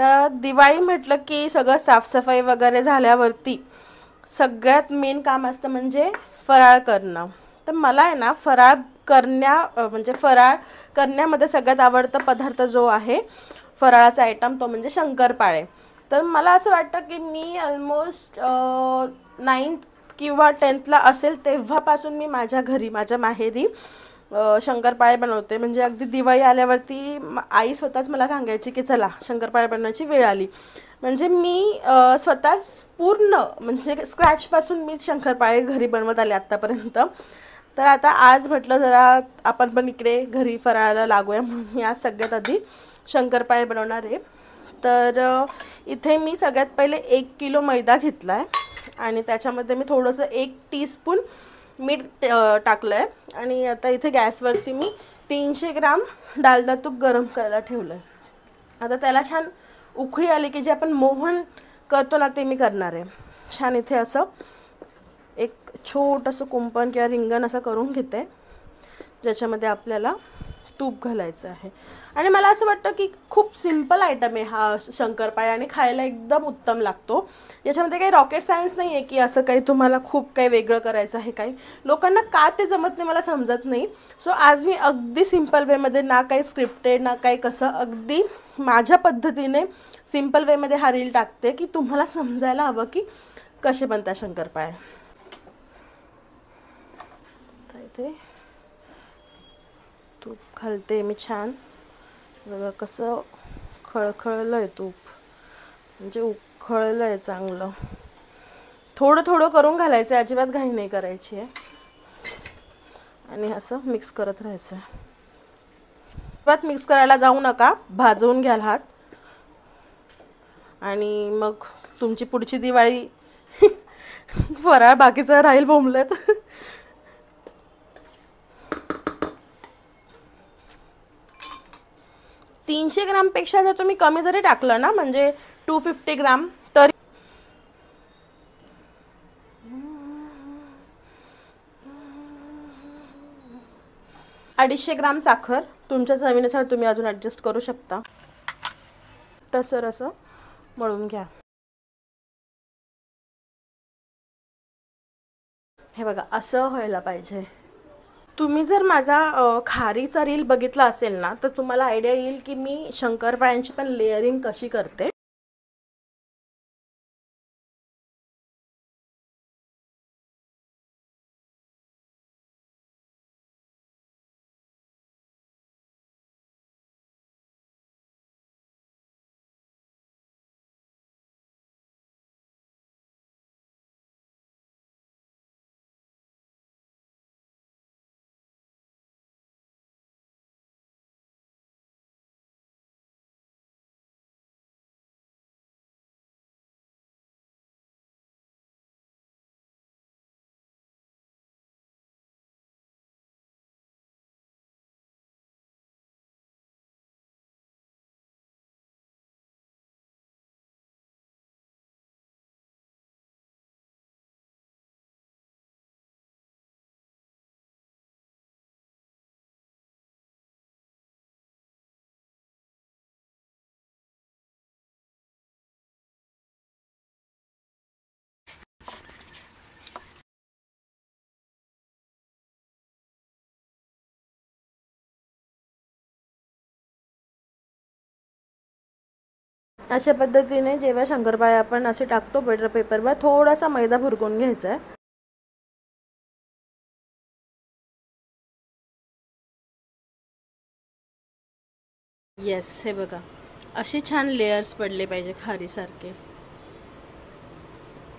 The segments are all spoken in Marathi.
तर दिवाळी म्हटलं की सगळं साफसफाई वगैरे झाल्यावरती सगळ्यात मेन काम असतं म्हणजे फराळ करणं. तर मला आहे ना फराळ म्हणजे फराळ करण्यामध्ये सगळ्यात आवडता पदार्थ जो आहे फराळाचा आयटम तो म्हणजे शंकरपाळे. तर मला असं वाटतं की मी ऑलमोस्ट 9th किंवा 10thला असेल तेव्हापासून मी माझ्या घरी माझ्या माहेरी शंकरपाळे बनवते. म्हणजे अगदी दिवाळी आल्यावरती आई स्वतःच मला सांगायची की चला शंकरपाळे बनवायची वेळ आली. म्हणजे मी स्वतःच पूर्ण म्हणजे स्क्रॅचपासून मी शंकरपाळे घरी बनवत आले आत्तापर्यंत. तर आता आज म्हटलं जरा आपण पण इकडे घरी फराळाला लागूया म्हणून मी आज सगळ्यात आधी शंकरपाळे बनवणार आहे. तर इथे मी सगळ्यात पहिले 1 किलो मैदा घेतला आहे आणि त्याच्यामध्ये मी थोडंसं 1 टीस्पून मीठ टाकलं आहे. आणि आता इथे गॅसवरती मी 300 ग्राम डालडा तूप गरम करायला ठेवलं आहे. आता त्याला छान उकळी आली की जे आपण मोहन करतो ना ते मी करणार आहे. छान इथे असं एक छोटंसं कुंपण किंवा रिंगण असं करून घेते ज्याच्यामध्ये आपल्याला तूप घालायचं आहे. आणि मला असं वाटतं की खूप सिंपल आयटम आहे हा शंकरपाळे आणि खायला एकदम उत्तम लागतो. याच्यामध्ये काही रॉकेट सायन्स नाही आहे की असं काही तुम्हाला खूप काही वेगळं करायचं आहे. काही लोकांना का ते जमत नाही मला समजत नाही. सो आज मी अगदी सिंपल वेमध्ये, ना काही स्क्रिप्टेड ना काही कसं, अगदी माझ्या पद्धतीने सिंपल वेमध्ये हा रील टाकते की तुम्हाला समजायला हवं की कसे बनतात शंकरपाळे. इथे तूप घालते मी छान. बघा कसं खळखळलं आहे तूप, म्हणजे उकळलं आहे चांगलं. थोडं थोडं करून घालायचं आहे, अजिबात घाई नाही करायची आहे. आणि असं मिक्स करत राहायचं आहे. अजिबात मिक्स करायला जाऊ नका, भाजवून घ्याल हात आणि मग तुमची पुढची दिवाळी फराळ बाकीचं राहील बोंबलत. 300 ग्रामपेक्षा जर तुम्ही कमी जरी टाकलं ना, म्हणजे 250 ग्राम, तरी 250 ग्राम साखर तुमच्या चवीनुसार तुम्ही अजून ॲडजस्ट करू शकता. तसं असं मळून घ्या. हे बघा असं व्हायला पाहिजे. तुम्ही जर माझा खारीचा रील बघितला असेल ना तर तुम्हाला आयडिया येईल की मी शंकरपाळ्यांची पण लेअरिंग कशी करते. अशा पद्धतीने जेव्हा शंकरपाळे आपण असे टाकतो बटर पेपरवर थोडासा मैदा भुरकून घ्यायचा आहे. येस, हे बघा असे छान लेयर्स पडले पाहिजे खारीसारखे.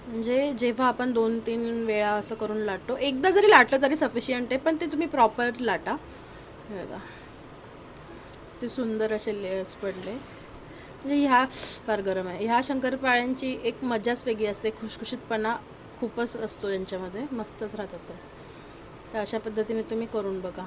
म्हणजे जेव्हा आपण 2-3 वेळा असं करून लाटतो, एकदा जरी लाटलं तरी सफिशियंट आहे, पण ते तुम्ही प्रॉपर लाटा. हे बघा ते सुंदर असे लेयर्स पडले. म्हणजे ह्या फार गरम आहे. ह्या शंकरपाळ्यांची एक मजाच वेगळी असते, खुशखुशीतपणा खूपच असतो यांच्यामध्ये, मस्तच राहतात. तर अशा पद्धतीने तुम्ही करून बघा.